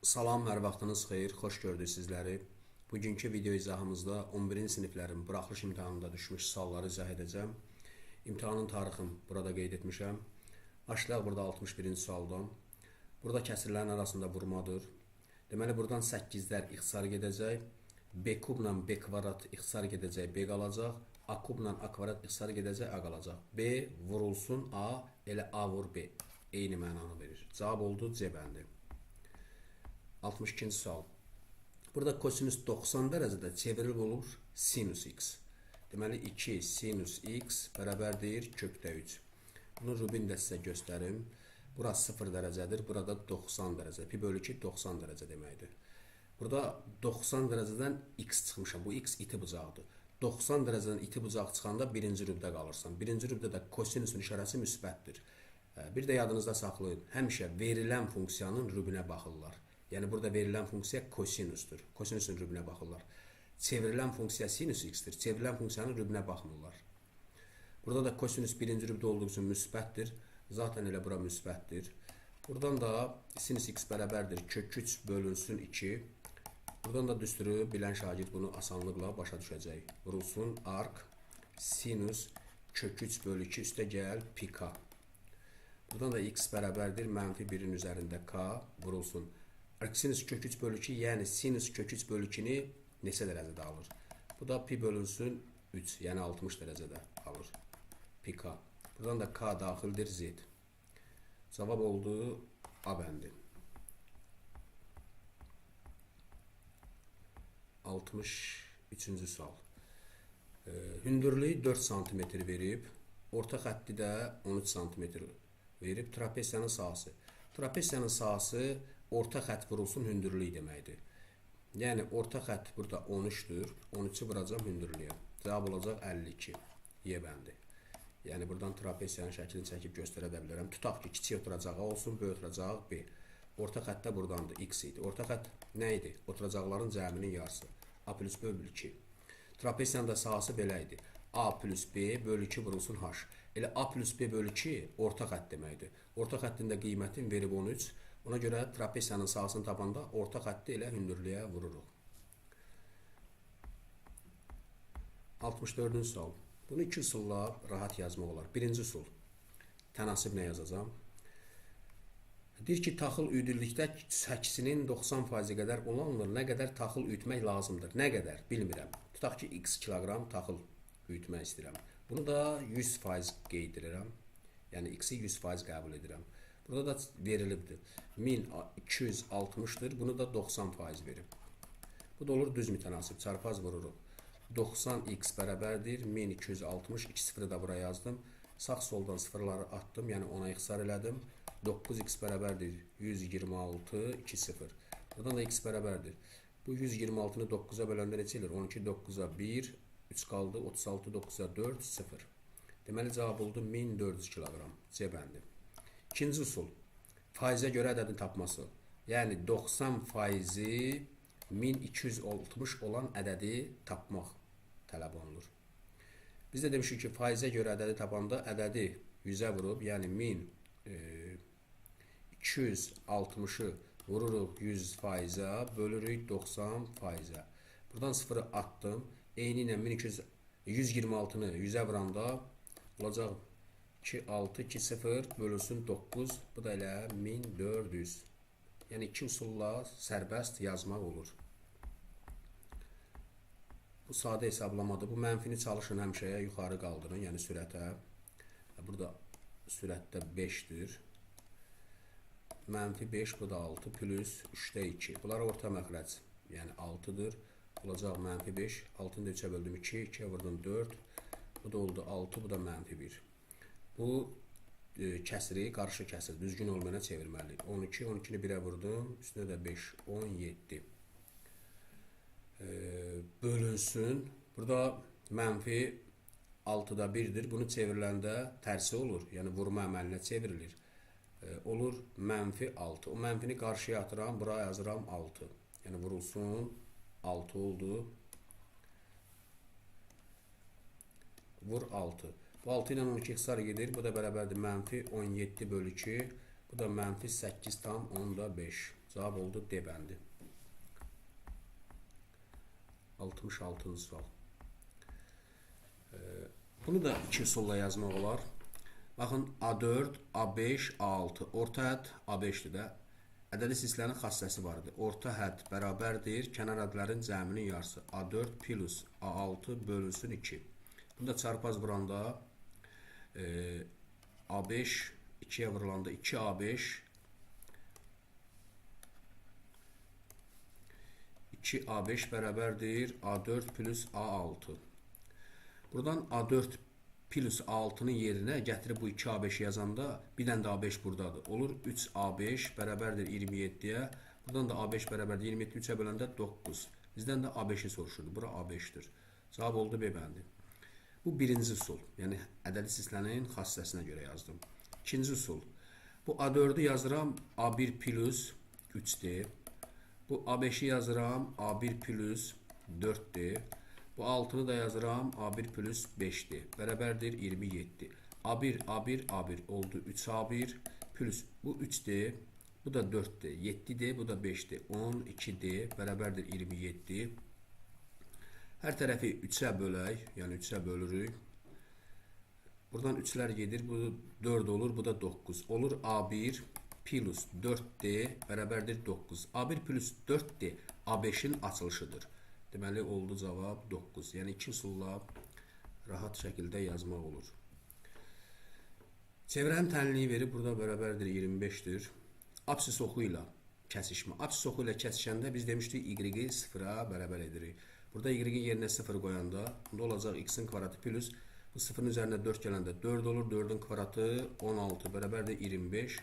Salam, hər vaxtınız xeyir, xoş gördük sizləri. Bugünkü video izahımızda 11-ci siniflərin buraxılış imtahanında düşmüş sualları izah edəcəm. İmtahanın tarixini burada qeyd etmişəm. Başlayaq burada 61-ci sualdan. Burada kəsirlərin arasında vurmadır. Deməli, buradan 8-lər ixtisar gedəcək. B kubla B kvadrat ixtisar gedəcək, B qalacaq. A kubla A kvadrat ixtisar gedəcək, A qalacaq. B vurulsun A, elə A vur B. Eyni mənanı verir. Cavab oldu C bəndi. 62-ci sual. Burada kosinüs 90 dərəcədə çevrilib olur sinus x. Deməli 2 sinus x bərabərdir kökdə 3. Bunu Rubin də sizə göstərim. Burası 0 dərəcədir, burada 90 dərəcə. Pi bölü 2 90 dərəcə deməkdir. Burada 90 dərəcədən x çıxmışam. Bu x iti bucaqdır. 90 dərəcədən iti bucaq çıxanda birinci rübdə qalırsan. Birinci rübdə kosinüsün işarəsi müsbətdir. Bir də yadınızda saxlayın. Həmişə verilən funksiyanın rübünə baxırlar. Yəni burada verilən funksiya kosinüsdür. Kosinüsün rübünə baxırlar. Çevrilən funksiya sinus x-dir. Çevrilən funksiyanın rübünə baxmırlar. Burada da kosinüs birinci rübdə olduğu üçün müsbətdir. Zaten elə bura müsbətdir. Buradan da sinus x bərabərdir kök 3 bölünsün 2. Buradan da düstürü bilən şagird bunu asanlıqla başa düşəcək. Vurulsun arc sinus kök 3 bölü 2 üstə gəl pi k. Buradan da x bərabərdir mənfi 1-in üzərində k vurulsun. Sinus kök 3 bölü 2, yəni sinus kök 3 bölü 2-ni neçə dərəcədə alır? Bu da pi bölünsün 3, yəni 60 dərəcədə alır. Pi k. Buradan da k daxildir z. Cavab oldu A bəndi. 63-cü sual. Hündürlüyü 4 cm verib, orta xətti də 13 cm verib, trapesiyanın sahəsi. Trapesiyanın sahəsi orta xətt vurulsun hündürlüyü deməkdir. Yəni orta xətt burada 13-dür. 13-ü vuracam hündürlüyə. Cavab olacaq 52. Y bəndi. Yəni buradan trapesiyanın şəklini çəkib göstərə də bilərəm. Tutaq ki, kiçik oturacağı olsun, böyük oturacağı B. Orta xətt də buradandır, x idi. Orta xətt nə idi? Oturacaqların cəminin yarısı. A plus B bölü 2. Trapesiyanın da sahəsi belə idi. A plus B bölü 2 vurulsun H. Elə A plus B bölü 2 orta xətt deməkdir. Orta xəttin də qiymətin verib 13. Ona görə trapesiyanın sahəsini tapanda orta xətti ilə hündürlüyə vururuq. 64-cü sual. Bunu iki üsulla rahat yazmaq olar. Birinci üsul. Tənasib nə yazacağım? Deyir ki, taxıl üyüdülükdə çəkisinin 90% qədər olanlar nə qədər taxıl üyütmək lazımdır? Nə qədər? Bilmirəm. Tutaq ki, x kiloqram taxıl üyütmək istəyirəm. Bunu da 100% qeyd edirəm. Yəni x-i 100% qəbul edirəm. Burada da verilibdir. 1260'dır. Bunu da 90% verib. Bu da olur düz mütənasib. Çarpaz vururuq. 90x bərabərdir. 1260. 2 sıfırı da buraya yazdım. Sağ soldan sıfırları attım. Yəni ona ixtisar elədim. 9x bərabərdir. 126. 2 sıfır. Buradan da x bərabərdir. Bu 126'nı 9'a böləndə neçə edir? 12 9'a 1. 3 qaldı. 36 9'a 4. 0. Deməli cavab oldu 1400 kiloqram. C bəndi. İkinci usul. Faizə görə ədədin tapması. Yəni 90 faizi 1260 olan ədədi tapmaq tələb olunur. Biz də demişik ki, faizə görə ədədi tapanda ədədi 100'ə vurub, yəni 1260'ı vururuq 100%'ə, bölürük 90%'ə. Buradan 0'ı attım. Eyni ilə 126'nı 100'ə vuranda olacaq 2, 6, 2, 0 bölünsün 9. Bu da elə 1400. Yəni iki usulla sərbəst yazmaq olur. Bu sadə hesablamadır. Bu mənfini çalışın həmişəyə yuxarı qaldırın. Yəni sürətə. Burada sürətdə 5'dir. Mənfi 5, bu da 6 plus 3'də 2. Bunlar orta məxrəc. Yəni 6'dır. Olacaq mənfi 5. 6'nı da 3'ə böldüm 2. 2'yə vurdum 4. Bu da oldu 6. Bu da mənfi 1. Bu kəsiri, qarşı kəsir, düzgün olmayana çevirməliyik. 12, 12'ni 1'ə vurdum. Üstünə də 5, 17. Bölünsün. Burada mənfi 6'da 1'dir. Bunu çeviriləndə tərsi olur. Yəni vurma əməlinə çevrilir. Olur mənfi 6. O mənfini qarşıya atıram. Buraya yazıram 6. Yəni vurulsun 6 oldu. Vur 6. Bu 6 ilə 12 ixtisar gedir. Bu da bərabərdir mənfi 17 bölü 2. Bu da mənfi 8 tam 10'da 5. Cavab oldu D bəndi. 66-cı sual. Bunu da iki üsulla yazmaq olar. Baxın, A4, A5, A6. Orta hədd A5-dir də. Ədədi silsilənin xassəsi vardır. Orta hədd bərabərdir kənar ədlərin cəminin yarısı. A4 plus A6 bölünsün 2. Bunda çarpaz vuranda A5 2-yə vurulanda 2A5 2A5 bərabərdir A4 plus A6. Buradan A4 plus A6'nın yerinə gətirib bu 2A5 yazanda bir dənə də A5 buradadır. Olur 3A5 bərabərdir 27-yə. Buradan da A5 bərabərdir 27 3-ə böləndə 9. Bizdən də A5'i soruşurdu. Bura A5'dir. Cavab oldu B bəndi. Bu birinci üsul. Yəni ədədi silsilənin xassəsinə görə yazdım. İkinci üsul. Bu A4'ü yazıram A1 plus 3'dir. Bu A5'i yazıram A1 plus 4'dir. Bu 6'nı da yazıram A1 plus 5'dir. Bərabərdir 27. A1, A1, A1 oldu 3A1 plus bu 3'dir. Bu da 4'dir. 7'dir. Bu da 5'dir. 12'dir. Bərabərdir 27. Hər tərəfi 3'ə bölək. Yəni 3'ə bölürük. Buradan 3'lər gedir. Bu 4 olur. Bu da 9. Olur A1 plus 4'dir. Bərabərdir 9. A1 plus 4'dir. A5'in açılışıdır. Deməli oldu cavab 9. Yəni iki üsulla rahat şəkildə yazmaq olur. Çevrənin tənliyi verib burada bərabərdir 25'dir. Apsis oxu ilə kəsişmə. Apsis oxu ilə kəsişəndə biz demişdik y-i 0-a bərabər edirik. Burada y-in yerinə 0 qoyanda bunda olacaq x-in kvadratı plus bu 0-ın üzərinə 4 gələndə 4 olur. 4-ün kvadratı 16 bərabərdir 25.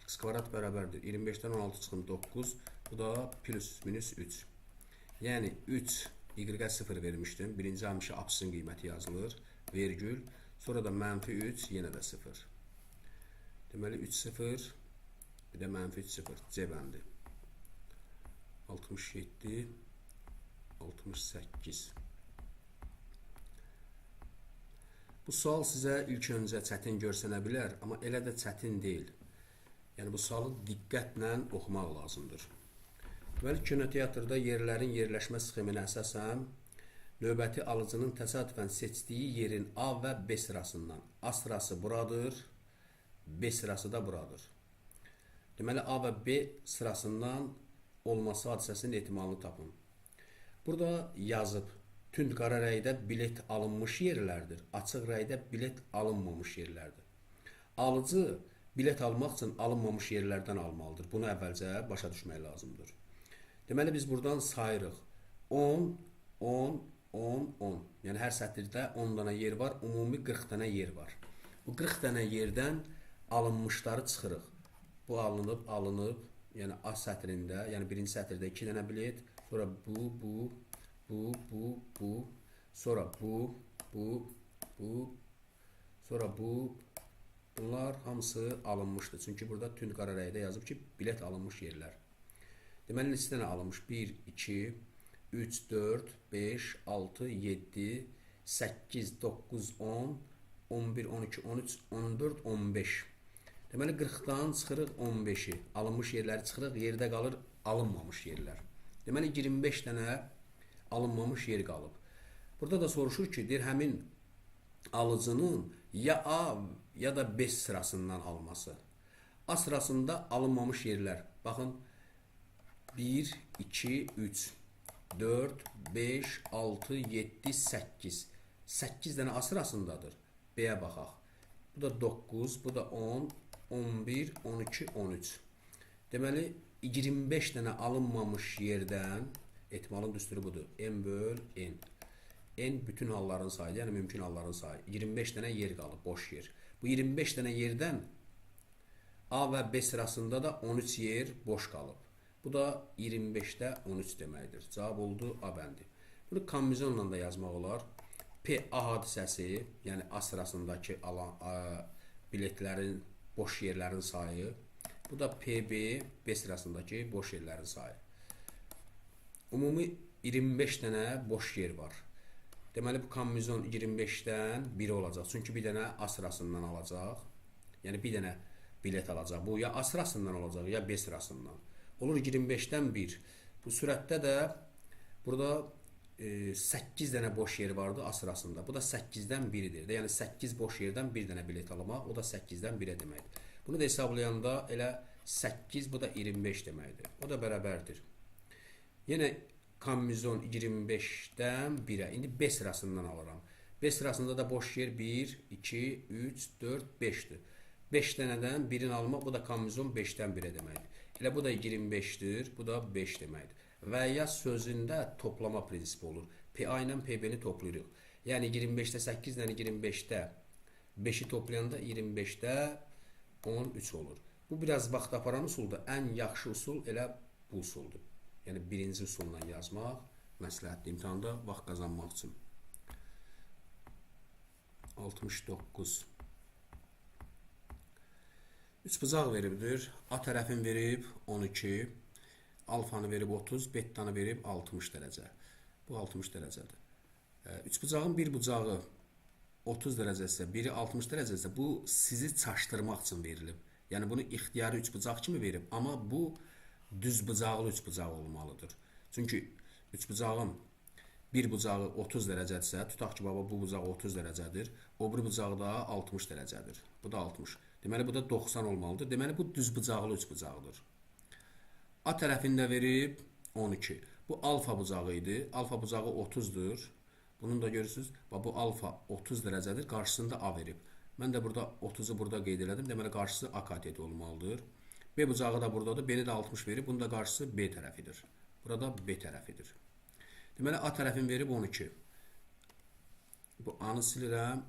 X kvadrat bərabərdir 25'dən 16 çıxın 9. Bu da plus minus 3. Yəni 3 y-ə 0 vermişdim. Birinci həmişə apsisin qiyməti yazılır. Vergül. Sonra da mənfi 3 yenə də 0. Deməli 3 0 bir də mənfi 3 0. C bəndi. 67 68. Bu sual sizə ilk öncə çətin görsənə bilər, amma elə də çətin deyil. Yəni bu sualı diqqətlə oxumaq lazımdır. Deməli, kinoteatrda yerlərin yerləşmə sxeminə əsasən növbəti alıcının təsadüfən seçdiyi yerin A və B sırasından A sırası buradır, B sırası da buradır. Deməli, A və B sırasından olması hadisəsinin ehtimalını tapın. Burada yazıb, tünd qara rəydə bilet alınmış yerlərdir, açıq rəydə bilet alınmamış yerlərdir. Alıcı bilet almaq üçün alınmamış yerlərdən almalıdır. Bunu əvvəlcə başa düşmək lazımdır. Deməli, biz buradan sayırıq. 10, 10, 10, 10. Yəni, hər sətirdə 10 dənə yer var, ümumi 40 dənə yer var. Bu 40 dənə yerdən alınmışları çıxırıq. Bu alınıb, alınıb, yəni A sətrində, yəni birinci sətirdə 2 dənə bilet, sonra bu, sonra bu, sonra bu. Bunlar hamısı alınmışdır. Çünki burada tünd qara rəydə yazıb ki, bilet alınmış yerlər. Deməli, neçə dənə alınmış? 1, 2, 3, 4, 5, 6, 7, 8, 9, 10, 11, 12, 13, 14, 15. Deməli, 40-dan çıxırıq 15-i. Alınmış yerləri çıxırıq, yerdə qalır alınmamış yerlər. Deməli, 25 dənə alınmamış yer qalıb. Burada da soruşur ki, deyir, həmin alıcının ya A ya da B sırasından alması. A sırasında alınmamış yerlər. Baxın, 1, 2, 3, 4, 5, 6, 7, 8. 8 dənə A sırasındadır. B-yə baxaq. Bu da 9, bu da 10, 11, 12, 13. Deməli, 25 dənə alınmamış yerdən, ehtimalın düsturu budur. N böl N. N bütün halların sayı, yəni mümkün halların sayı. 25 dənə yer qalıb, boş yer. Bu 25 dənə yerdən A və B sırasında da 13 yer boş qalıb. Bu da 25'də 13 deməkdir. Cavab oldu A bəndi. Bunu kombinizonla da yazmaq olar. P A hadisəsi, yəni A sırasındakı biletlərin, boş yerlərin sayı. Bu da PB, B sırasındakı boş yerlərin sayı. Ümumi 25 dənə boş yer var. Deməli, bu kombinizon 25'dən biri olacaq. Çünki bir dənə A sırasından alacaq. Yəni bir dənə bilet alacaq. Bu ya A sırasından olacaq, ya B sırasından. olur 25'dən 1. Bu sürətdə də burada 8 dənə boş yer vardı A sırasında. Bu da 8-dən 1-dir. Yəni 8 boş yerdən 1 dənə bilet almaq, o da 8-dən 1-ə deməkdir. Bunu da hesablayanda elə 8, bu da 25 deməkdir. O da bərabərdir. Yenə kombinezon 25'dən 1'ə. İndi B sırasından alıram. B sırasında da boş yer 1, 2, 3, 4, 5'dir. 5 dənədən 1'in almaq, bu da kombinezon 5'dən 1'ə deməkdir. Elə bu da 25'dir, bu da 5 deməkdir. Və ya sözündə toplama prinsipi olur. PA ilə PB-ni toplayırıq. Yəni 25'də 8 ilə 25'də 5'i toplayanda 25'də 13 olur. Bu biraz vaxt aparan usuldur. Ən yaxşı usul elə bu usuldur. Yəni birinci usulla yazmaq məsləhətli imtahanda vaxt qazanmaq üçün. 69. Üçbucaq veribdir. A tərəfin verib 12, alfanı verib 30, bettanı verib 60 dərəcə. Bu 60 dərəcədir. Üçbucağın bir bucağı 30 dərəcəsə, biri 60 dərəcəsə, bu sizi çaşdırmaq üçün verilib. Yəni bunu ixtiyari üçbucaq kimi verib, amma bu düzbucaqlı üçbucaq olmalıdır. Çünki üçbucağın bir bucağı 30 dərəcədirsə, tutaq ki, baba bu bucaq 30 dərəcədir, o bir bucaq da 60 dərəcədir. Bu da 60. Deməli, bu da 90 olmalıdır. Deməli, bu düzbucaqlı üçbucaqdır. A tərəfində verib 12. Bu alfa bucağı idi. Alfa bucağı 30'dur. Bunun da görürsünüz, bu alfa 30 dərəcədir, qarşısında A verib. Mən də burada 30'u burada qeyd elədim. Deməli, qarşısı A kateti olmalıdır. B bucağı da buradadır. B'ni də 60 verib. Bunun da qarşısı B tərəfidir. Burada B tərəfidir. Deməli, A tərəfin verib 12. Bu A-nı silirəm.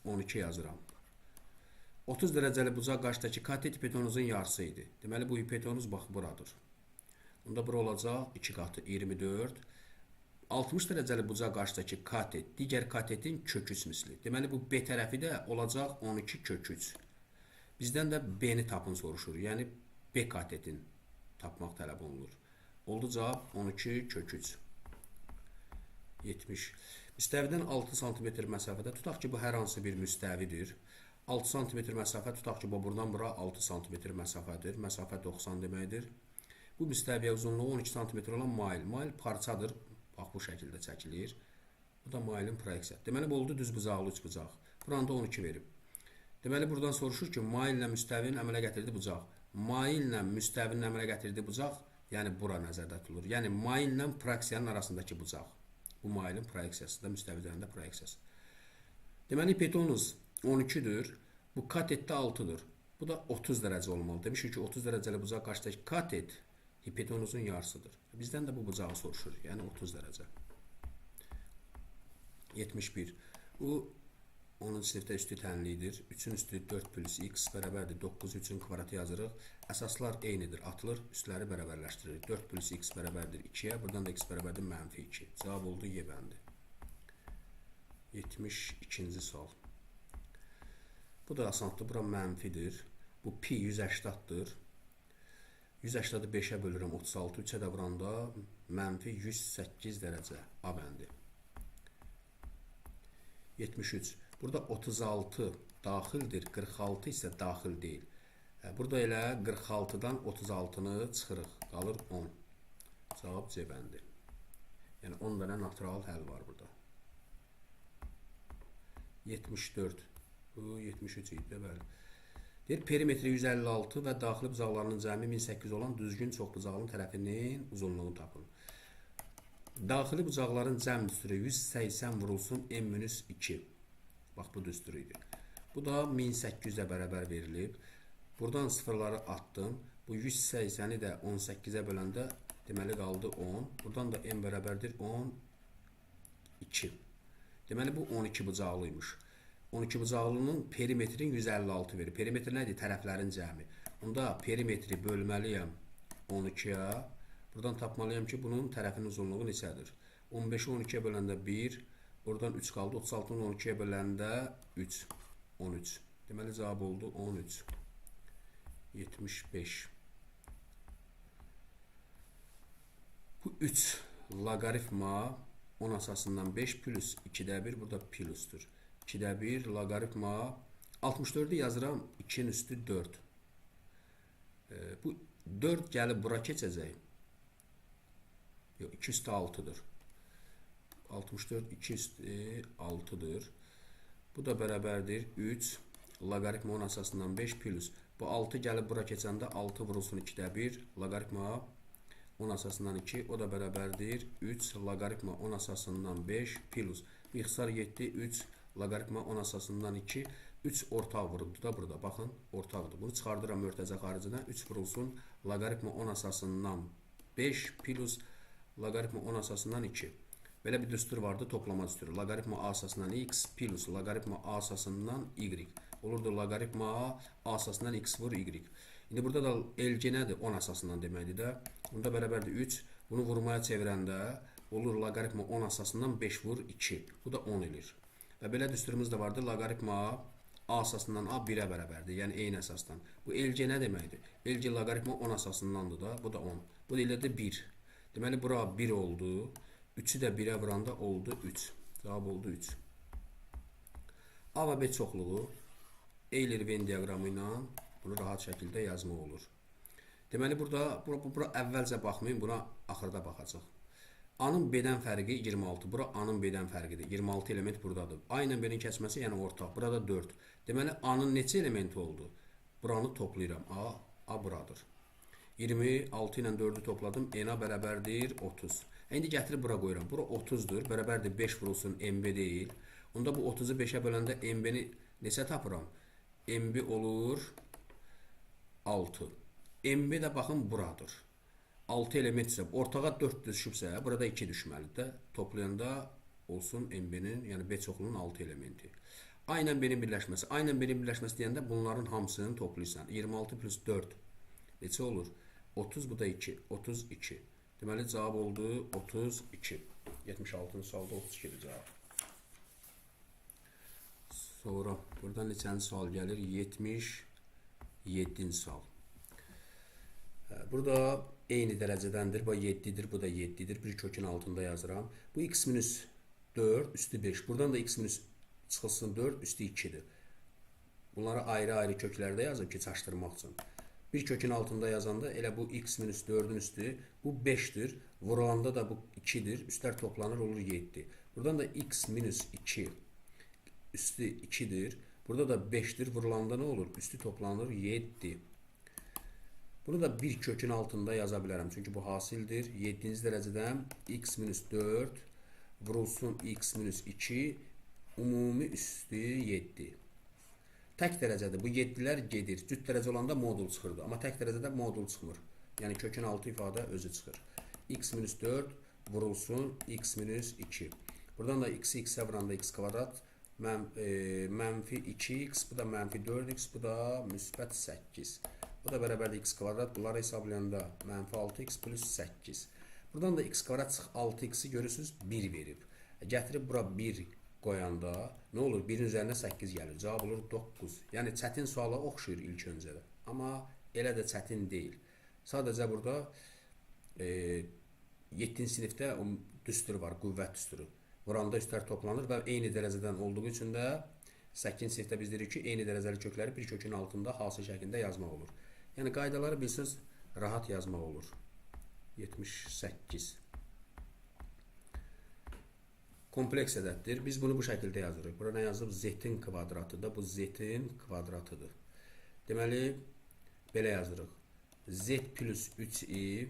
12 yazıram. 30 dərəcəli bucaq qarşıdakı katet hipotenuzun yarısı idi. Deməli, bu hipotenuz bax buradır. Bunda bura olacaq 2 qatı 24. 60 dərəcəli bucaq qarşıdakı katet digər katetin kök 3 misli. Deməli, bu B tərəfi də olacaq 12 kök 3. Bizdən də B-ni tapın soruşur. Yəni, B katetin tapmaq tələb olunur. Oldu cavab 12 kök 3. 70. Müstəvidən 6 cm məsafədə, tutaq ki, bu hər hansı bir müstəvidir. 6 cm məsafə, tutaq ki, buradan bura 6 cm məsafədir. Məsafə 90 deməkdir. Bu müstəviyə uzunluğu 12 cm olan mail. Mail parçadır. Bax, bu şəkildə çəkilir. Bu da mailin proyeksiyası. Deməli, bu oldu düzbucaqlı üçbucaq. Buranda 12 verib. Deməli, buradan soruşur ki, maillə müstəvinin əmələ gətirdiyi bucaq. Maillə müstəvinin əmələ gətirdiyi bucaq, yəni bura nəzərdə tutulur. Yəni, maillə proyeksiyanın arasındakı bucaq. Bu mailin proyeksiyası da müstəvi üzərində proyeksiyası. Deməli, hipotenuz 12'dir. Bu katetdə 6'dır. Bu da 30 dərəcə olmalı. Demişik ki, 30 dərəcəli bucaq qarşıdakı katet hipotenuzun yarısıdır. Bizdən də bu bucağı soruşur. Yəni 30 dərəcə. 71. Bu 10-cu sinifdə üstü tənlidir. 3'ün üstü 4 plus x bərabərdir. 9 3'ün kvadratı yazırıq. Əsaslar eynidir. Atılır, üstləri bərabərləşdirilir. 4 plus x bərabərdir 2'yə. Buradan da x bərabərdir -2. Cavab oldu Y bəndi. 72-ci sual. Bu da asandır. Bura mənfidir. Bu pi 180'dır. 180'ı 5'ə bölürəm 36. 3'ə də vuranda -108 dərəcə. A bəndi. 73. Burada 36 daxildir. 46 isə daxil deyil. Burada elə 46'dan 36'nı çıxırıq. Qalır 10. Cavab C bəndi. Yəni 10 dənə natural həll var burada. 74. Bu 73 idi, bəli. Deyir, perimetri 156 və daxili bucaqlarının cəmi 1800 olan düzgün çoxbucaqlının tərəfinin uzunluğunu tapın. Daxili bucaqların cəm düsturu 180 vurulsun n-2. Bax, bu düsturu idi. Bu da 1800'ə bərabər verilib. Buradan sıfırları attım. Bu 180'i də 18'ə böləndə deməli qaldı 10. Buradan da n bərabərdir 12. Deməli, bu 12 bucaqlıymış. 12 bucaqlının perimetrin 156 verir. Perimetr nədir? Tərəflərin cəmi. Onda perimetri bölməliyəm 12'yə. Buradan tapmalıyam ki, bunun tərəfinin uzunluğu neçədir? 15'i 12'yə böləndə 1. Buradan 3 qaldı. 36'nın 12'yə böləndə 3. 13. Deməli, cavab oldu 13. 75. Bu 3 loqaritma 10 əsasından 5 plus 2'də 1. Burada plusdur. 2'də 1 loqaritma 64'ü yazıram 2'nin üstü 4. Bu 4 gəlib bura keçəcək. Yox, 2 üstü 6'dır. 64 2 üstü 6'dır. Bu da bərabərdir 3 logaritma 10 əsasından 5 plus. Bu 6 gəlib bura keçəndə 6 vurulsun 2'də 1 logaritma 10 əsasından 2. O da bərabərdir 3 logaritma 10 əsasından 5 plus. Bu ixtisar 7 3 logaritma 10 əsasından 2. 3 ortaq vurubdur da burada. Baxın, ortaqdır. Bunu çıxardıram mörtəzə xaricinə. 3 vurulsun logaritma 10 əsasından 5 plus logaritma 10 əsasından 2. Belə bir düstur vardı, toplama düsturu. Logaritma a əsasından x plus logaritma a əsasından y. Olurdu logaritma a əsasından x vur y. İndi burada da LG nədir? 10 əsasından deməkdir də. Bunda bərabərdir 3. Bunu vurmaya çevirəndə olur logaritma 10 əsasından 5 vur 2. Bu da 10 edir. Və belə düsturumuz da vardı. Logaritma a əsasından a 1'ə bərabərdir. Yəni eyni əsasdan. Bu LG nə deməkdir? LG logaritma 10 əsasındandır da. Bu da 10. Bu da ilə də 1. Deməli bura 1 oldu. 3'ü də 1'ə vuranda oldu 3. Cavab oldu 3. A və B çoxluğu Euler Venn diaqramı ilə bunu rahat şəkildə yazmaq olur. Deməli bura əvvəlcə baxmayın, buna axırda baxacaq. A-nın B-dən fərqi 26. Bura A-nın B-dən fərqidir. 26 element buradadır. A ilə B-nin kəsməsi yəni ortaq. Burada 4. Deməli A-nın neçə elementi oldu? Buranı toplayıram. A buradır. 26 ilə 4'ü topladım. N-a bərabərdir 30. İndi gətirib bura qoyuram. Bura 30'dur. Bərabərdir 5 vurulsun MB deyil. Onda bu 30'u 5'ə böləndə MB-ni neçə tapıram? MB olur 6. MB də baxın buradır. 6 element isə ortağa 4 düşübsə, burada 2 düşməlidir. Toplayanda olsun MB-nin, yəni B çoxluğunun 6 elementi. A ilə B-nin birləşməsi. A ilə B-nin birləşməsi deyəndə bunların hamısını toplayırsan. 26 plus 4 neçə olur? 30, bu da 2. 32. Deməli cavab oldu 32. 76-cı sualda 32-dir cavab. Sonra buradan neçənci sual gəlir? 77-ci sual. Burada eyni dərəcədəndir. Bu 7'dir, bu da 7'dir. Bir kökün altında yazıram. Bu x minus 4 üstü 5. Buradan da x minus çıxılsın 4 üstü 2'dir. Bunları ayrı-ayrı köklərdə yazıb ki, çaşdırmaq üçün. Bir kökün altında yazanda elə bu x minus 4'ün üstü bu 5'dir. Vurulanda da bu 2'dir. Üstlər toplanır olur 7. Buradan da x minus 2 üstü 2'dir. Burada da 5'dir. Vurulanda ne olur? Üstü toplanır 7. Bunu da bir kökün altında yaza bilərəm. Çünki bu hasildir. 7-ci dərəcədən x minus 4 vurulsun x minus 2 umumi üstü 7. Tək dərəcədir. Bu 7'lər gedir. Cüt dərəcə olanda modul çıxırdı. Amma tək dərəcədə modul çıxmır. Yəni kökün altı ifadə özü çıxır. X minus 4 vurulsun x minus 2. Buradan da x-i x-ə vuranda x kvadrat mənfi 2x, bu da mənfi 4x, bu da müsbət 8. Bu da bərabərdir x kvadrat. Bunları hesablayanda mənfi 6x plus 8. Buradan da x kvadrat çıx 6x'i görürsünüz 1 verib. Gətirib bura 1 qoyanda nə olur? 1'in üzərinə 8 gəlir. Cavab olur 9. Yəni çətin suala oxşuyur ilk öncədə. Amma elə də çətin deyil. Sadəcə burada 7-ci sinifdə düstur var, qüvvət düsturu. Vuranda üstlər toplanır və eyni dərəcədən olduğu üçün də 8-ci sinifdə biz deyirik ki, eyni dərəcəli kökləri bir kökün altında hasil şəklində yazmaq olur. Yəni qaydaları bilsiniz, rahat yazmaq olur. 78. Kompleks ədəddir. Biz bunu bu şəkildə yazırıq. Burada nə yazıb? Z-in kvadratıdır. Bu Z-in kvadratıdır. Deməli, belə yazırıq. Z plus 3i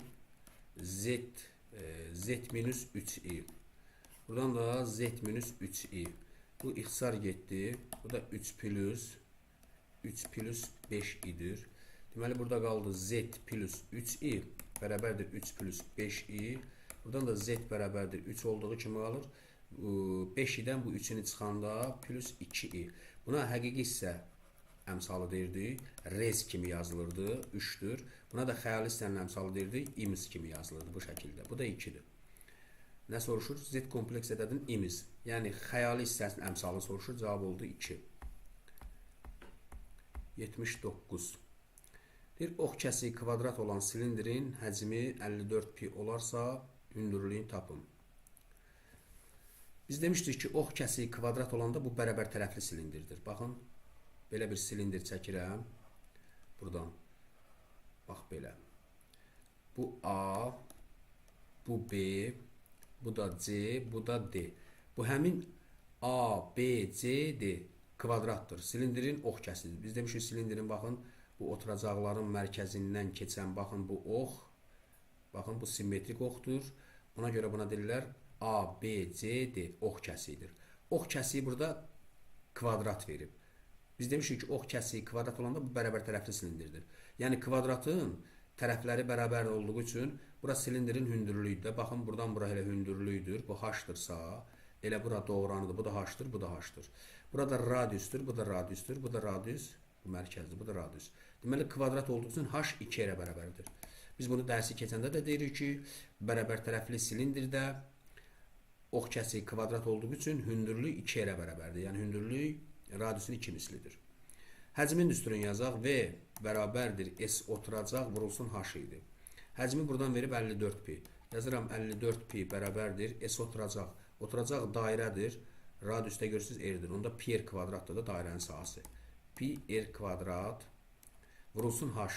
Z minus 3i. Buradan da Z minus 3i. Bu ixtisar getdi. Bu da 3 plus 5 idir. Deməli, burada qaldı Z plus 3i bərabərdir 3 plus 5i. Buradan da Z bərabərdir 3 olduğu kimi qalır. 5-dən bu 3'ünü çıxanda plus 2i. Buna həqiqi hissə əmsalı deyirdik. Rez kimi yazılırdı. 3'dür. Buna da xəyali hissənin əmsalı deyirdik. İmiz kimi yazılırdı bu şəkildə. Bu da 2'dir. Nə soruşur? Z kompleks ədədin imiz. Yəni xəyali hissəsinin əmsalı soruşur. Cavab oldu 2. 79. Bir ox kəsiyi kvadrat olan silindrin həcmi 54 pi olarsa hündürlüyünü tapın. Biz demişdik ki, ox kəsiyi kvadrat olanda bu bərabər tərəfli silindirdir. Baxın, belə bir silindir çəkirəm. Buradan. Bax belə. Bu A, bu B, bu da C, bu da D. Bu həmin A, B, C, D kvadratdır. Silindrin ox kəsidir. Biz demişik silindrin baxın bu oturacaqların mərkəzindən keçən baxın bu ox. Baxın bu simmetrik oxdur. Buna görə buna deyirlər A, B, C, D ox kəsiyidir. Ox kəsiyi burada kvadrat verib. Biz demişik ki, ox kəsiyi kvadrat olanda bu bərabər tərəfli silindirdir. Yəni kvadratın tərəfləri bərabər olduğu üçün bura silindrin hündürlüyüdür. Baxın buradan bura elə hündürlüyüdür. Bu h-dırsa, elə bura doğranıdır. Bu da h-dır, bu da h-dır. Burada radiusdur, bu da radiusdur, bu da radius, bu mərkəzdir, bu da radius. Deməli kvadrat olduğu üçün h 2 yerə bərabərdir. Biz bunu dərsi keçəndə də deyirik ki, bərabər tərəfli silindirdə ox kəsiyi kvadrat olduğu üçün hündürlük 2 yerə bərabərdir. Yəni hündürlük radiusun 2 mislidir. Həcmin düsturunu yazaq. V bərabərdir S oturacaq vurulsun h idi. Həcmi buradan verib 54 pi. Yazıram 54 pi bərabərdir S oturacaq. Oturacaq dairədir. Radiusda görürsünüz r-dir. Onda pi r kvadratdır da dairənin sahəsi. Pi r kvadrat vurulsun h.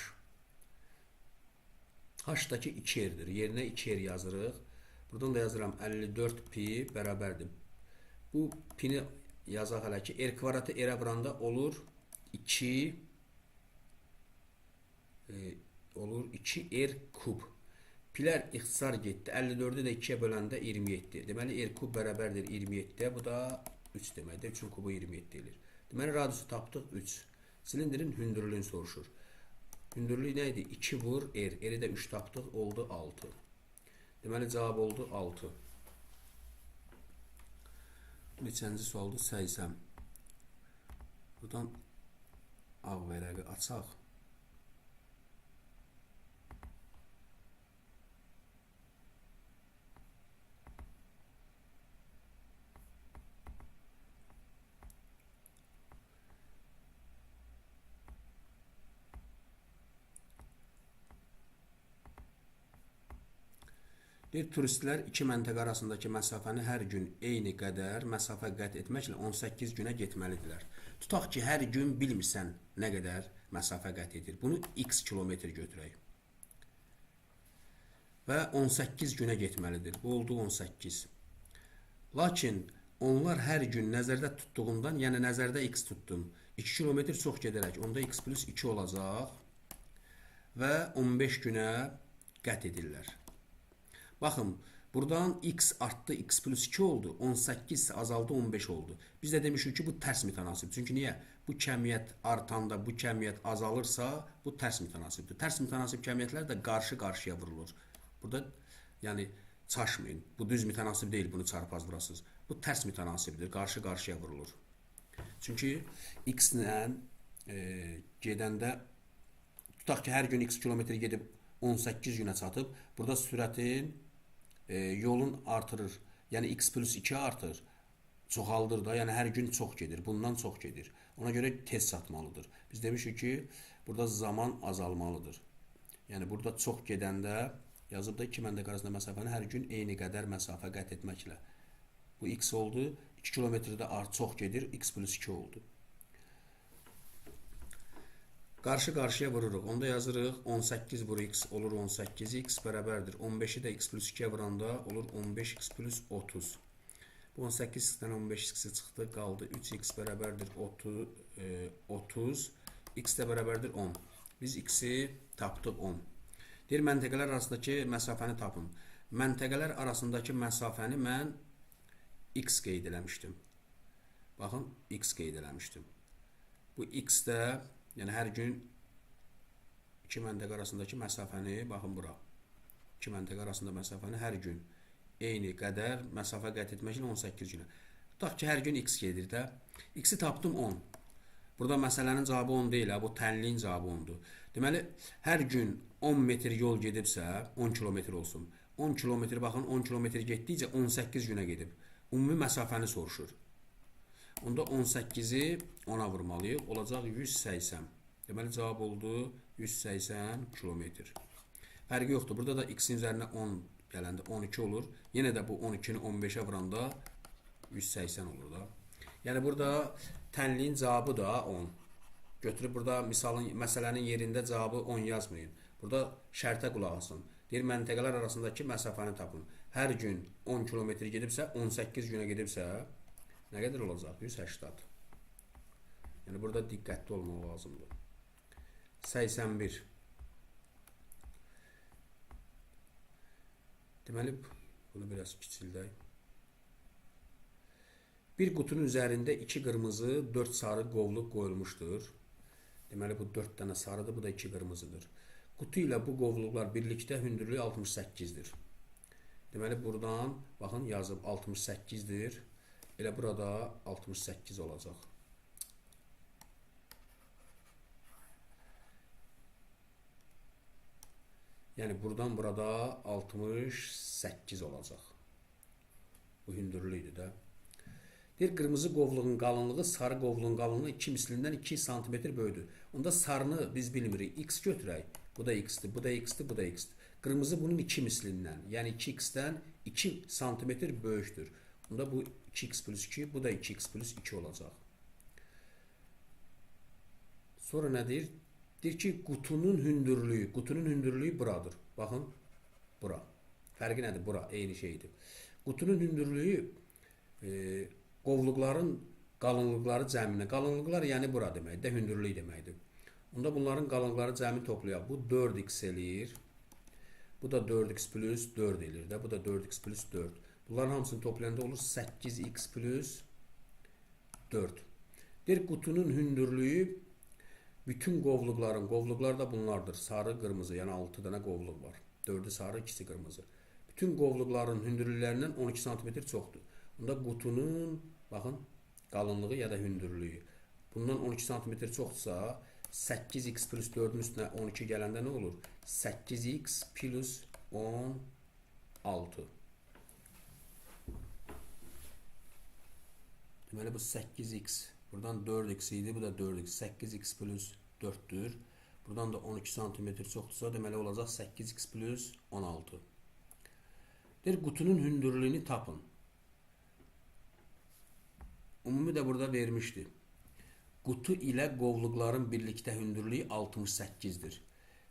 H-daki 2 r-dir. Yerinə 2 r yazırıq. Buradan da yazıram 54 pi bərabərdir. Bu pini yazaq hələ ki, r kvadratı r-ə vuranda olur 2 r kub. Pilər ixtisar getdi. 54-ü də 2-yə böləndə 27. Deməli r kub bərabərdir 27-yə. Bu da 3 deməkdir. 3-ün kubu 27 deyilir. Deməli radiusu tapdıq 3. Silindrin hündürlüyünü soruşur. Hündürlük nə idi? 2 vur r. R-i də 3 tapdıq. Oldu 6. Deməli cavab oldu 6. Neçənci sualdır? 80. Buradan ağ vərəqi açaq. Turistlər iki məntəqə arasındakı məsafəni hər gün eyni qədər məsafə qət etməklə 18 günə getməlidirlər. Tutaq ki, hər gün bilmirsən nə qədər məsafə qət edir. Bunu x kilometr götürək. Və 18 günə getməlidir. Bu oldu 18. Lakin onlar hər gün nəzərdə tutduğundan, yəni nəzərdə x tutdum. 2 kilometr çox gedərək, onda x plus 2 olacaq və 15 günə qət edirlər. Baxın, buradan x artdı, x plus 2 oldu, 18 azaldı, 15 oldu. Biz də demişik ki, bu tərs mütənasib. Çünki niyə? Bu kəmiyyət artanda, bu kəmiyyət azalırsa, bu tərs mütənasibdir. Tərs mütənasib kəmiyyətlər də qarşı-qarşıya vurulur. Burada, yəni, çaşmayın. Bu düz mütənasib deyil, bunu çarpazlayasınız. Bu tərs mütənasibdir, qarşı-qarşıya vurulur. Çünki x-lə gedəndə, tutaq ki, hər gün x kilometr gedib 18 günə çatıb, burada sürətin yolun artırır. Yəni x plus 2 artır. Çoxaldır da, yəni hər gün çox gedir. Bundan çox gedir. Ona görə tez çatmalıdır. Biz demişik ki, burada zaman azalmalıdır. Yəni burada çox gedəndə yazıb da 2 məntəqə arasında məsafəni hər gün eyni qədər məsafə qət etməklə. Bu x oldu. 2 kilometrdə çox gedir. X plus 2 oldu. Qarşı-qarşıya vururuq. Onda yazırıq 18 vur x olur 18x bərabərdir. 15-i də x plus 2-yə vuranda olur 15x plus 30. Bu 18x-dən 15x çıxdı. Qaldı 3x bərabərdir 30. X də bərabərdir 10. Biz x-i tapdıq 10. Deyir, məntəqələr arasındakı məsafəni tapın. Məntəqələr arasındakı məsafəni mən x qeyd eləmişdim. Baxın, x qeyd eləmişdim. Bu x də yəni hər gün 2 məntəqə arasındakı məsafəni, baxın bura. 2 məntəqə arasında məsafəni hər gün eyni qədər məsafə qət etməklə 18 günə. Tutaq ki, hər gün x gedir də. X-i tapdım 10. Burada məsələnin cavabı 10 deyil, bu tənliyin cavabı 10-dur. Deməli, hər gün 10 metr yol gedibsə, 10 kilometr olsun. 10 kilometr, baxın, 10 kilometr getdikcə 18 günə gedib. Ümumi məsafəni soruşur. Onda 18-i 10-a vurmalıyıq. Olacaq 180. Deməli, cavab oldu 180 kilometr. Fərqi yoxdur. Burada da x-in üzərinə 10 gələndə 12 olur. Yenə də bu 12-ni 15-ə vuranda 180 olur da. Yəni, burada tənliyin cavabı da 10. Götürüb burada məsələnin yerində cavabı 10 yazmayın. Burada şərtə qulaq asın. Deyir məntəqələr arasındakı məsafəni tapın. Hər gün 10 kilometr gedibsə, 18 günə gedibsə, nə qədər olacaq? 180. Yəni burada diqqətli olmaq lazımdır. 81. Deməli, bunu biraz kiçildək. Bir qutunun üzərində 2 qırmızı, 4 sarı qovluq qoyulmuşdur. Deməli, bu 4 dənə sarıdır, bu da 2 qırmızıdır. Qutu ilə bu qovluqlar birlikdə hündürlüyü 68-dir. Deməli, buradan, baxın, yazıb 68-dir. Elə burada 68 olacaq. Yəni, buradan burada 68 olacaq. Bu hündürlüydür də. Deyir, qırmızı qovluğun qalınlığı sarı qovluğun qalınlığı 2 mislindən 2 cm böyüdür. Onda sarını biz bilmirik. X götürək. Bu da X-dir, bu da X-dir, bu da X-dir. Qırmızı bunun 2 mislindən, yəni 2X-dən 2 cm böyükdür. Onda bu 2X plus 2, bu da 2X plus 2 olacaq. Sonra nə deyir? Deyir ki, qutunun hündürlüyü buradır. Baxın, bura. Fərqi nədir? Bura, eyni şeydir. Qutunun hündürlüyü qovluqların qalınlıqları cəminə. Qalınlıqlar yəni bura deməkdir, hündürlük deməkdir. Onda bunların qalınlıqları cəmi toplayaq. Bu 4x eləyir. Bu da 4x plus 4 eləyir də. Bu da 4x plus 4. Bunların hamısını toplayanda olur 8x plus 4. Deyir, qutunun hündürlüyü bütün qovluqlar da bunlardır. Sarı, qırmızı, yəni 6 dənə qovluq var. 4'ü sarı, 2'si qırmızı. Bütün qovluqların hündürlüklərindən 12 cm çoxdur. Bunda qutunun, baxın, qalınlığı ya da hündürlüyü. Bundan 12 cm çoxdursa, 8x plus 4'ün üstünə 12 gələndə nə olur? 8x plus 16. Deməli, bu 8x. Buradan 4x idi, bu da 4x. 8x plus 4'dür. Buradan da 12 cm çoxdursa, deməli olacaq 8x plus 16. Deyir, qutunun hündürlüyünü tapın. Ümumi də burada vermişdi. Qutu ilə qovluqların birlikdə hündürlüyü 68'dir.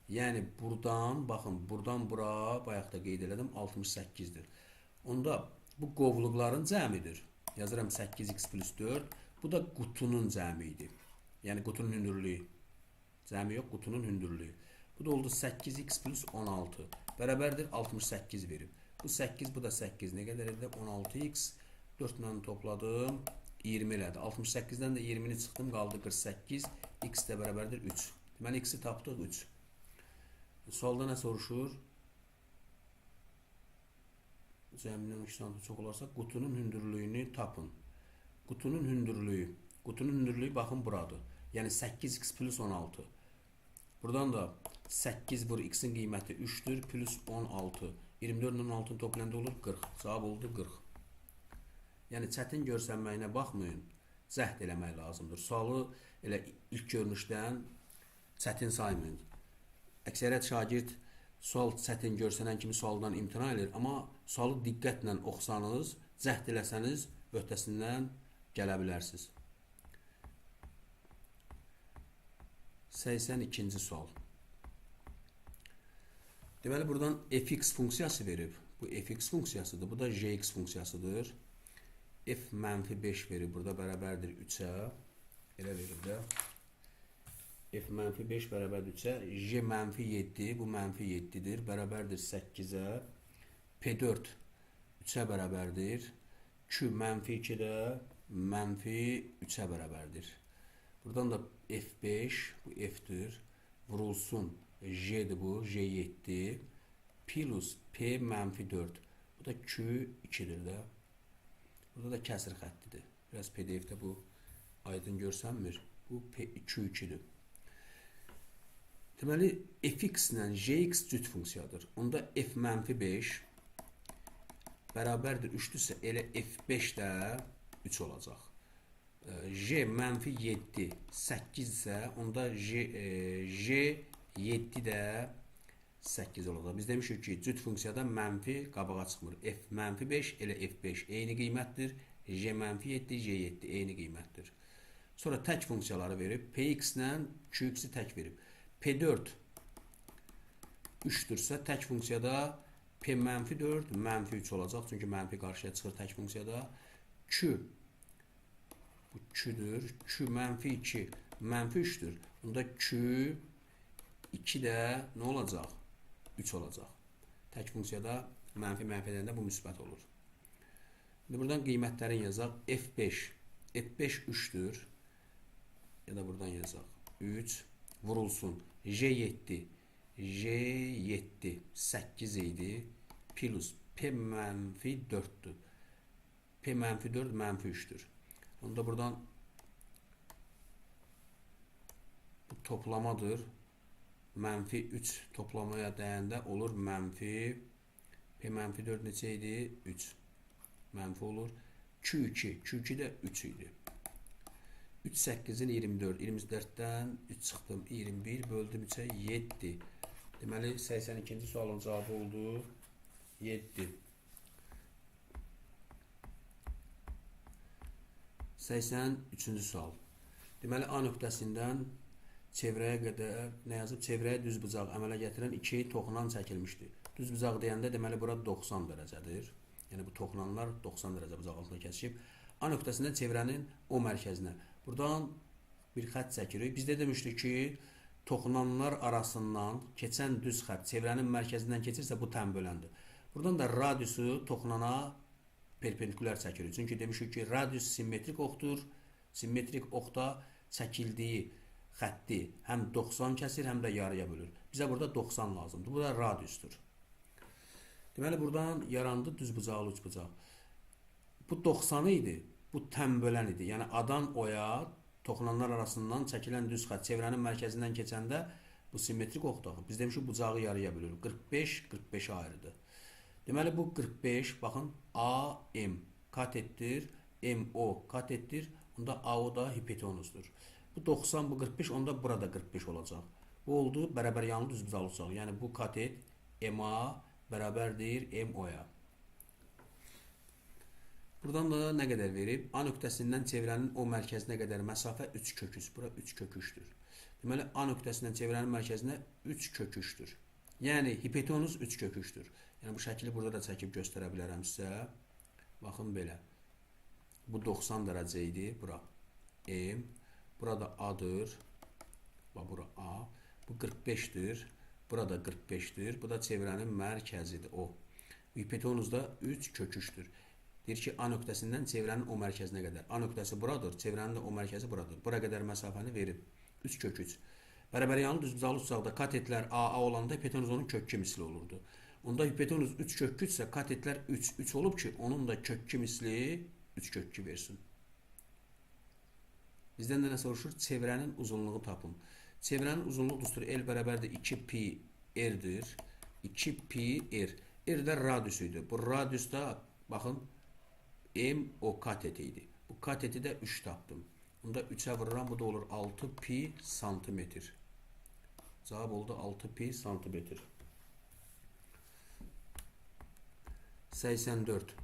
Yəni buradan, baxın, buradan bura, bayaq da qeyd elədim, 68'dir. Onda bu qovluqların cəmidir. Yazıram 8x plus 4. Bu da qutunun cəmidir. Yəni qutunun hündürlüyü. Cəmi yox, qutunun hündürlüyü. Bu da oldu 8x plus 16. Bərabərdir 68 verib. Bu 8, bu da 8. Nə qədər edir? 16x. 4 ilə topladım. 20 elədi. 68'dən də 20'ni çıxdım, qaldı 48. X də bərabərdir 3. Deməli, X-i tapdıq 3. Sualda nə soruşur? Cəmindən 2 cm çox olarsa, qutunun hündürlüyünü tapın. Qutunun hündürlüyü baxın buradır. Yəni 8x plus 16. Buradan da 8 vur x'in qiyməti 3'dür plus 16. 24 ilə 16'ın toplayanda olur 40. Cavab oldu 40. Yəni çətin görsənməyinə baxmayın, cəhd eləmək lazımdır. Sualı elə ilk görünüşdən çətin saymayın. Əksəriyyət şagird sual çətin görsənən kimi sualdan imtina edir, amma sualı diqqətlə oxusanız, cəhd eləsəniz, öhdəsindən gələ bilərsiniz. 82-ci sual. Deməli, buradan fx funksiyası verib. Bu fx funksiyasıdır, bu da jx funksiyasıdır. F mənfi 5 verir, burada bərabərdir 3'ə. Elə verir də. F mənfi 5 bərabərdir 3'ə. J mənfi 7, bu mənfi 7'dir. Bərabərdir 8'ə. P4 3'ə bərabərdir. Q mənfi 2 də mənfi 3'ə bərabərdir. Buradan da F5, bu F'dir. Vurulsun. J'dir bu, J7. Plus P mənfi 4. Bu da Q2'dir də. Burada da kəsir xəttidir. Biraz PDF-də bu aydın görsənmir. Bu Q2'dir. Deməli, fx ilə jx cüt funksiyadır. Onda f mənfi 5 bərabərdir 3'dürsə, elə f5 də 3 olacaq. J mənfi 7 8 isə, onda J7 də 8 olacaq. Biz demişik ki, cüt funksiyada mənfi qabağa çıxmır. F mənfi 5 elə F5 eyni qiymətdir. J mənfi 7, J7 eyni qiymətdir. Sonra tək funksiyaları verib. Px ilə Qx-i tək verib. P4 3-dürsə, tək funksiyada P -4, -3 olacaq. Çünki mənfi qarşıya çıxır tək funksiyada. Q, bu Q-dür. Q -2, -3'dür. Bunda Q 2 də nə olacaq? 3 olacaq. Tək funksiyada mənfi edəndə bu müsbət olur. İndi buradan qiymətlərini yazaq. F5. F5 3'dür. Ya da buradan yazaq. 3 vurulsun. J7. J7 8 idi. Plus P -4'dür. P -4 -3'dür. Onda buradan bu toplamadır. -3 toplamaya dəyəndə olur mənfi. P -4 neçə idi? 3. Mənfi olur. Q2. Q2 də 3 idi. 3 8'in 24. 24'dən 3 çıxdım. 21 böldüm 3'ə 7. Deməli 82-ci sualın cavabı oldu 7. 83-cü sual. Deməli A nöqtəsindən çevrəyə qədər nə yazıb? Çevrəyə düz bucaq əmələ gətirən 2 toxunan çəkilmişdir. Düz bucaq deyəndə deməli bura 90 dərəcədir. Yəni bu toxunanlar 90 dərəcə bucaq altına kəsişib. A nöqtəsindən çevrənin O mərkəzinə. Buradan bir xətt çəkirik. Biz də demişdik ki, toxunanlar arasından keçən düz xətt çevrənin mərkəzindən keçirsə bu tənböləndir. Buradan da radiusu toxunana perpendikulyar çəkirik. Çünki demişik ki, radius simmetrik oxdur. Simmetrik oxda çəkildiyi xətti həm 90 kəsir, həm də yarıya bölür. Bizə burada 90 lazımdır. Bu da radiusdur. Deməli buradan yarandı düz bucaqlı üç bucaq. Bu 90 idi. Bu tənbölən idi. Yəni A'dan O'ya toxunanlar arasından çəkilən düz xətt çevrənin mərkəzindən keçəndə bu simmetrik oxdur. Biz demişik bucağı yarıya bölür. 45 45'e ayrıdır. Deməli bu 45 baxın AM katetdir, MO katetdir. Onda AO da hipotenuzdur. Bu 90 bu 45 onda burada 45 olacaq. Bu oldu bərabər yanlı düz bucaqlı olacaq. Yəni bu katet MA bərabərdir MO'ya. Buradan da nə qədər verib? A nöqtəsindən çevrənin O mərkəzinə qədər məsafə 3 kök 3. Bura 3 kök 3'dür. Deməli A nöqtəsindən çevrənin mərkəzinə 3 kök 3'dür. Yəni hipotenuz 3 kök 3'dür. Yəni bu şəkli burada da çəkib göstərə bilərəm sizə. Baxın belə. Bu 90 dərəcə idi. Bura M. Burada A'dır. Bax bura A. Bu 45'dir. Burada 45'dir. Bu da çevrənin mərkəzidir. O. Hipotenuz da 3 kök 3'dür. Deyir ki, A nöqtəsindən çevrənin O mərkəzinə qədər. A nöqtəsi buradır, çevrənin də O mərkəzi buradır. Bura qədər məsafəni verib. 3 kök 3. Bərabər yanlı düz bucaqlı tutacaqda katetlər AA olanda hipotenuz onun kök 2 misli olurdu. Onda hipotenuz 3 kök 3 isə katetlər 3 olub ki, onun da kök 2 misli 3 kök 2 versin. Bizdən də nə soruşur? Çevrənin uzunluğu tapın. Çevrənin uzunluq düsturu L bərabərdir 2pi R'dir. 2pi R. R də radius idi. Bu radius da baxın M o kateti idi. Bu kateti də 3 tapdım. Bunda 3'ə vururam, bu da olur 6 pi santimetr. Cavab oldu 6 pi santimetr. 84.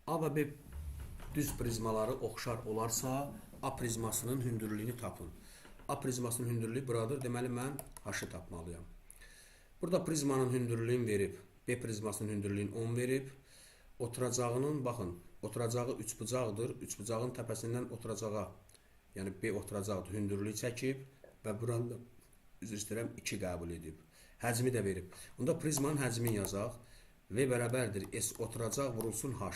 A və B düz prizmaları oxşar olarsa, A prizmasının hündürlüyünü tapın. A prizmasının hündürlüyü buradır. Deməli mən H-ı tapmalıyam. Burada prizmanın hündürlüyünü verib, B prizmasının hündürlüyünü 10 verib. Oturacağının, baxın, oturacağı 3 bucaqdır. 3 bucağın təpəsindən oturacağa, yəni B oturacaqdır, hündürlüyü çəkib və buranda, üzr istəyirəm, 2 qəbul edib. Həcmi də verib. Onda prizmanın həcmini yazaq. V bərabərdir S oturacaq vurulsun H.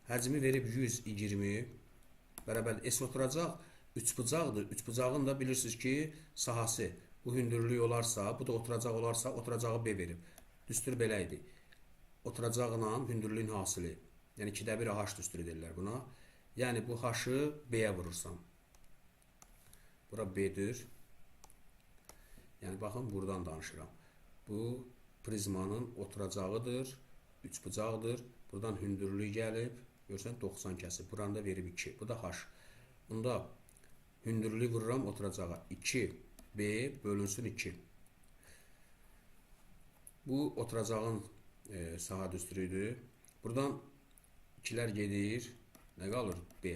Həcmi verib 120 bərabərdir S oturacaq 3 bucaqdır. 3 bucağın da bilirsiniz ki, sahası bu hündürlüyü olarsa, bu da oturacaq olarsa, oturacağı B verib. Düstur belə idi. Oturacağla hündürlüyün hasili. Yəni 2'də 1 H düsturu deyirlər buna. Yəni bu H-ı B-yə vurursam. Bura B-dir. Yəni baxın buradan danışıram. Bu prizmanın oturacağıdır. 3 bucaqdır. Buradan hündürlüyü gəlib. Görsən 90 kəsib. Buranı da verib 2. Bu da H. Bunda hündürlüyü vururam oturacağa. 2 B bölünsün 2. Bu oturacağın saha düsturuydu. Buradan 2'lər gedir. Nə qalır? B.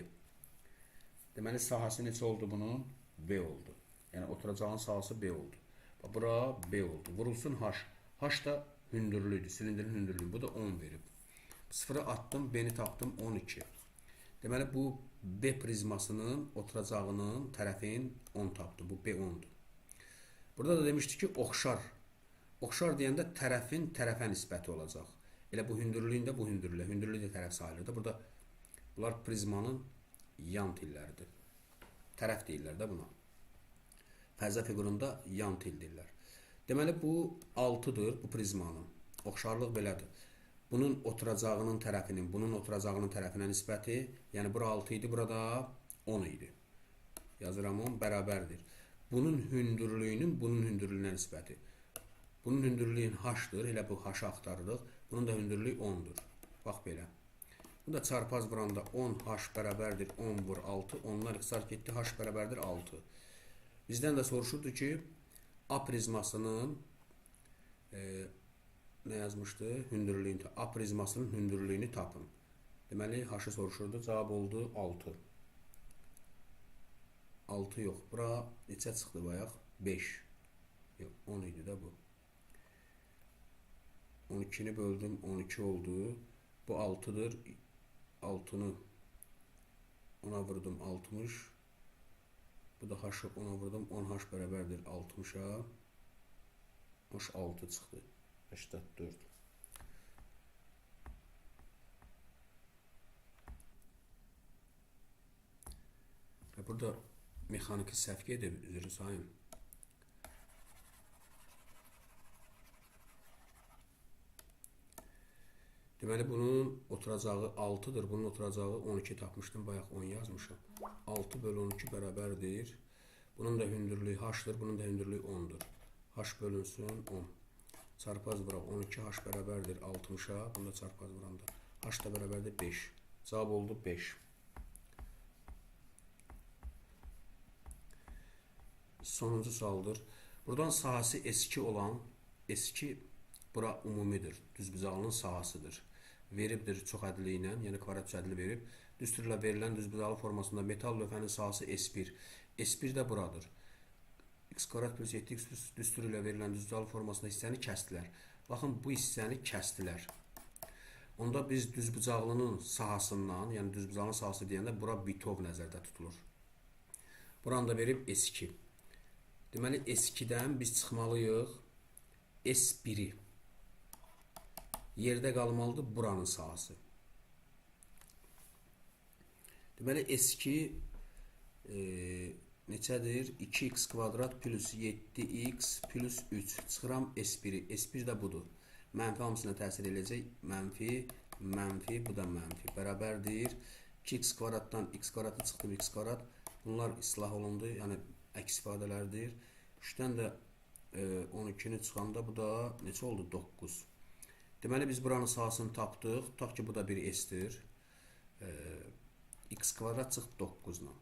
Deməli sahası neçə oldu bunun? B oldu. Yəni oturacağın sahası B oldu. Bura B oldu. Vurulsun H. H da hündürlüydü. Silindrin hündürlüyü. Bu da 10 verib. Sıfıra attım. B'ni tapdım 12. Deməli bu B prizmasının oturacağının tərəfin 10 tapdı. Bu B 10'dur. Burada da demişdik ki oxşar. Oxşar deyəndə tərəfin tərəfə nisbəti olacaq. Elə bu hündürlüyün də bu hündürlüyə. Hündürlük də tərəf sayılır da. Burada bunlar prizmanın yan tilləridir. Tərəf deyirlər də buna. Fəzə fiqurunda yan til deyirlər. Deməli bu 6'dır bu prizmanın. Oxşarlıq belədir. Bunun oturacağının tərəfinin, bunun oturacağının tərəfinə nisbəti, yəni bura 6 idi, burada 10 idi. Yazıram 10 bərabərdir. Bunun hündürlüyünün bunun hündürlüyünə nisbəti. Bunun hündürlüyün H-dır, elə bu H-ı axtarırıq. Bunun da hündürlüyü 10'dur. Bax belə. Bu da çarpaz vuranda 10 H bərabərdir 10 vur 6. Onlar ixtisar getdi, H bərabərdir 6. Bizdən də soruşurdu ki, A prizmasının ne yazmışdı? Hündürlüyünü, A prizmasının hündürlüyünü tapın. Deməli, H-ı soruşurdu. Cavab oldu 6. 6 yox. Bura neçə çıxdı bayaq? 5. Yox, 10 idi də bu. 12'ni böldüm, 12 oldu. Bu 6'dır. 6'nı 10'a vurdum 60. Bu da H-ı 10'a vurdum. 10 H bərabərdir 60'a. 66 çıxdı. 84. Ve burada mexaniki səhv gedib, üzrü sayın. Deməli bunun oturacağı 6'dır. Bunun oturacağı 12 tapmışdım. Bayaq 10 yazmışam. 6 bölü 12 bərabərdir. Bunun da hündürlüyü H-dır. Bunun da hündürlüyü 10'dur. H bölünsün 10. Çarpaz vuraq 12 H bərabərdir 60'a. Bunda çarpaz vuranda H da bərabərdir 5. Cavab oldu 5. Sonuncu sualdır. Buradan sahası S2 olan S2 bura umumidir. Düzbucaqlının sahasıdır. Veribdir çox ədli ilə, yəni kvadrat ədli verib. Düsturla verilən düzbucaqlı formasında metal lövhənin sahası S1. S1 də buradır. X kvadrat plus 7x plus düsturu ilə verilən düzbucaqlı formasında hissəni kəsdilər. Baxın bu hissəni kəsdilər. Onda biz düzbucaqlının sahasından, yəni düzbucaqlının sahası deyəndə bura bitov nəzərdə tutulur. Buranı da verib S2. Deməli S2-dən biz çıxmalıyıq S1'i. Yerdə qalmalıdır buranın sahası. Deməli S2 neçədir? 2x kvadrat plus 7x plus 3. Çıxıram S1'i. S1 də budur. Mənfi hamısına təsir edəcək. Mənfi, mənfi, bu da mənfi. Bərabərdir. 2x kvadratdan x kvadratı çıxdım x kvadrat. Bunlar islah olundu. Yəni əks ifadələrdir. 3-dən də 12'ni çıxanda bu da neçə oldu? 9. Deməli biz buranın sahasını tapdıq. Tutaq ki bu da bir S-dir. X kvadrat çıx 9'la.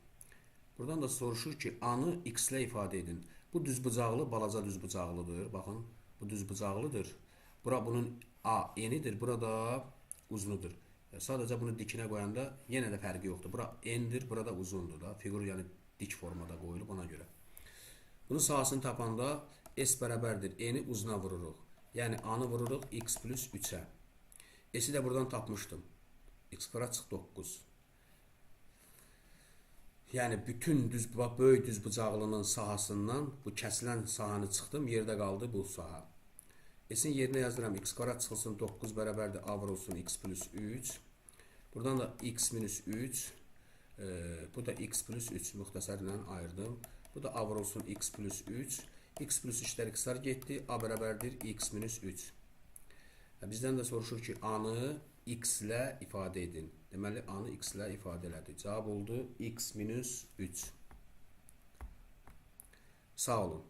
Buradan da soruşur ki A-nı X ilə ifadə edin. Bu düzbucaqlı balaca düzbucaqlıdır. Baxın bu düzbucaqlıdır. Bura bunun A enidir. Burada uzunudur. Sadəcə bunu dikinə qoyanda yenə də fərqi yoxdur. Bura endir, burada uzundur da. Fiqur yəni dik formada qoyulub ona görə. Bunun sahasını tapanda S bərabərdir. Eni uzuna vururuq. Yəni A-nı vururuq X plus 3'ə. S-i də buradan tapmışdım. X kvadrat çıx 9. Yəni bütün böyük düzbucaqlının sahasından bu kəsilən sahanı çıxdım. Yerdə qaldı bu saha. S-in yerinə yazdıram. X kvadrat çıxılsın 9 bərabərdir. A vurulsun X plus 3. Buradan da X minus 3. Bu da X plus 3 müxtəsərlə ayırdım. Bu da A vurulsun X plus 3. X plus 3'lər ixtisar getdi. A bərabərdir X minus 3. Bizdən də soruşur ki A-nı X ilə ifadə edin. Deməli A-nı X ilə ifadə elədi. Cavab oldu X minus 3. Sağ olun.